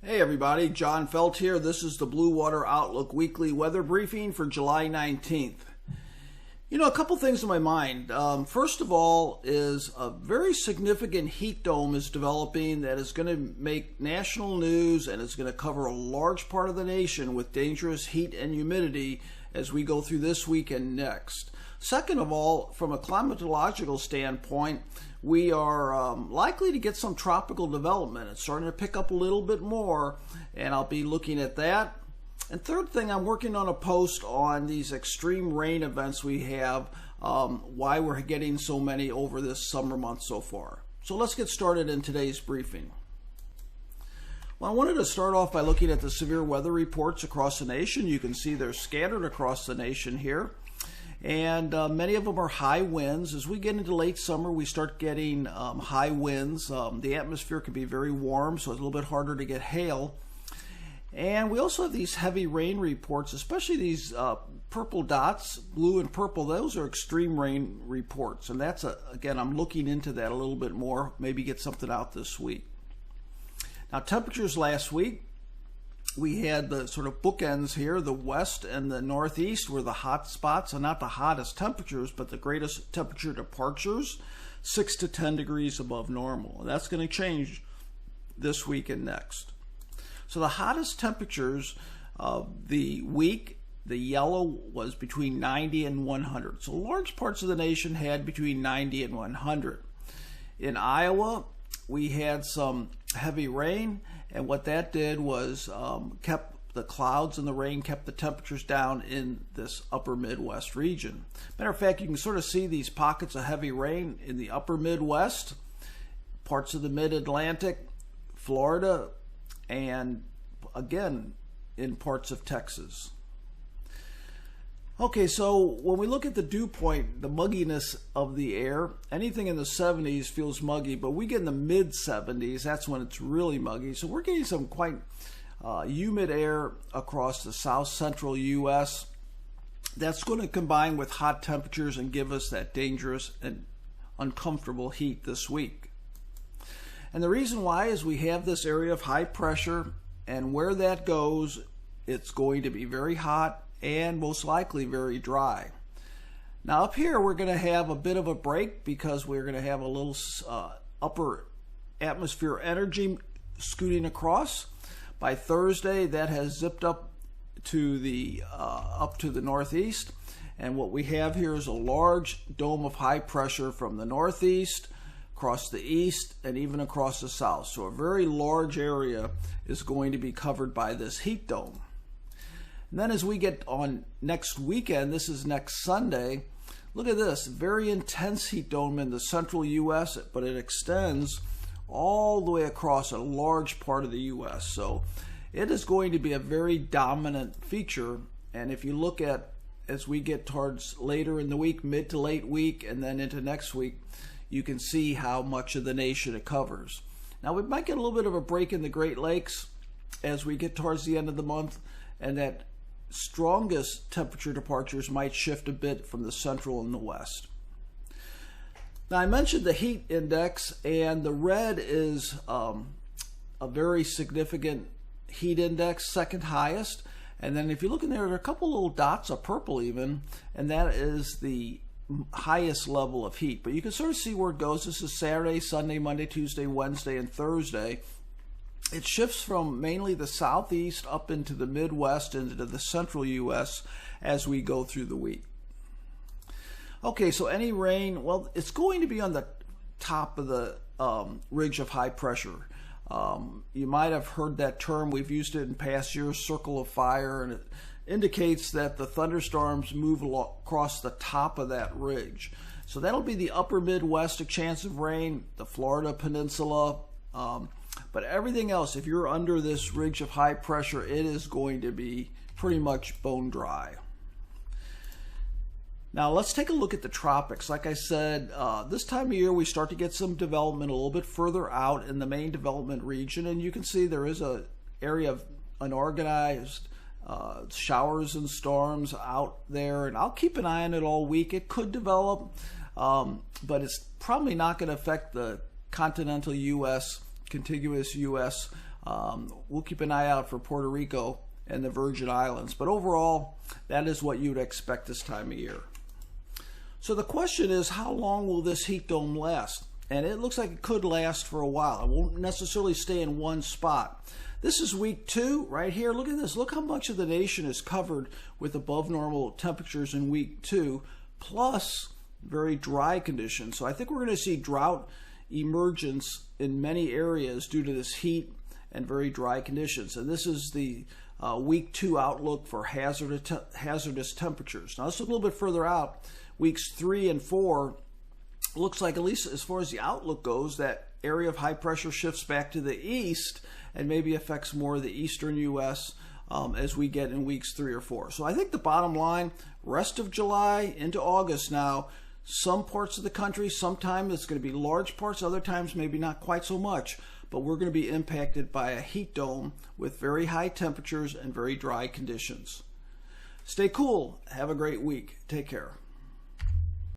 Hey everybody, John Felt here. This is the Blue Water Outlook Weekly Weather Briefing for July 19th. You know, a couple things in my mind. First of all is a very significant heat dome is developing that is going to make national news and is going to cover a large part of the nation with dangerous heat and humidity as we go through this week and next. Second of all, from a climatological standpoint, we are likely to get some tropical development. It's starting to pick up a little bit more, and I'll be looking at that. And third thing, I'm working on a post on these extreme rain events we have, why we're getting so many over this summer month so far. So let's get started in today's briefing. Well, I wanted to start off by looking at the severe weather reports across the nation. You can see they're scattered across the nation here. And many of them are high winds. As we get into late summer, we start getting high winds. The atmosphere can be very warm, so it's a little bit harder to get hail. And we also have these heavy rain reports, especially these purple dots, blue and purple. Those are extreme rain reports. And that's, again, I'm looking into that a little bit more, maybe get something out this week. Now, temperatures last week. We had the sort of bookends here. The west and the northeast were the hot spots, and not the hottest temperatures, but the greatest temperature departures, 6 to 10 degrees above normal. And that's going to change this week and next. So the hottest temperatures of the week, the yellow was between 90 and 100. So large parts of the nation had between 90 and 100. In Iowa, we had some heavy rain, and what that did was kept the clouds and the rain, kept the temperatures down in this upper Midwest region. Matter of fact, you can sort of see these pockets of heavy rain in the upper Midwest, parts of the mid-Atlantic, Florida, and again in parts of Texas. Okay, so when we look at the dew point, the mugginess of the air, anything in the 70s feels muggy, but we get in the mid-70s, that's when it's really muggy. So we're getting some quite humid air across the south-central U.S. That's going to combine with hot temperatures and give us that dangerous and uncomfortable heat this week. And the reason why is we have this area of high pressure, and where that goes, it's going to be very hot and most likely very dry. Now up here we're going to have a bit of a break because we're going to have a little upper atmosphere energy scooting across. By Thursday that has zipped up to the northeast, and what we have here is a large dome of high pressure from the northeast across the east and even across the south. So a very large area is going to be covered by this heat dome. And then as we get on next weekend, this is next Sunday, look at this, very intense heat dome in the central U.S., but it extends all the way across a large part of the U.S. So it is going to be a very dominant feature. And if you look at, as we get towards later in the week, mid to late week, and then into next week, you can see how much of the nation it covers. Now we might get a little bit of a break in the Great Lakes as we get towards the end of the month, and that strongest temperature departures might shift a bit from the central and the west. Now I mentioned the heat index, and the red is a very significant heat index, second highest. And then if you look in there are a couple little dots of purple even, and that is the highest level of heat. But you can sort of see where it goes. This is Saturday, Sunday, Monday, Tuesday, Wednesday, and Thursday. It shifts from mainly the southeast up into the Midwest, into the central U.S. as we go through the week. Okay, so any rain, well, it's going to be on the top of the ridge of high pressure. You might have heard that term. We've used it in past years, circle of fire, and it indicates that the thunderstorms move across the top of that ridge. So that'll be the upper Midwest, a chance of rain, the Florida Peninsula, but everything else, if you're under this ridge of high pressure, it is going to be pretty much bone dry. Now let's take a look at the tropics. Like I said, this time of year we start to get some development a little bit further out in the main development region, and you can see there is an area of unorganized showers and storms out there, and I'll keep an eye on it all week. It could develop, but it's probably not going to affect the continental U.S., contiguous U.S. We'll keep an eye out for Puerto Rico and the Virgin Islands. But overall, that is what you'd expect this time of year. So the question is, how long will this heat dome last? And it looks like it could last for a while. It won't necessarily stay in one spot. This is week 2 right here. Look at this. Look how much of the nation is covered with above normal temperatures in week 2, plus very dry conditions. So I think we're going to see drought emergence in many areas due to this heat and very dry conditions. And this is the week 2 outlook for hazardous temperatures. Now let's look a little bit further out. Weeks 3 and 4 looks like, at least as far as the outlook goes, that area of high pressure shifts back to the east and maybe affects more of the eastern U.S. As we get in weeks 3 or 4. So I think the bottom line, rest of July into August now, some parts of the country, sometimes it's going to be large parts, other times maybe not quite so much, but we're going to be impacted by a heat dome with very high temperatures and very dry conditions. Stay cool. Have a great week. Take care.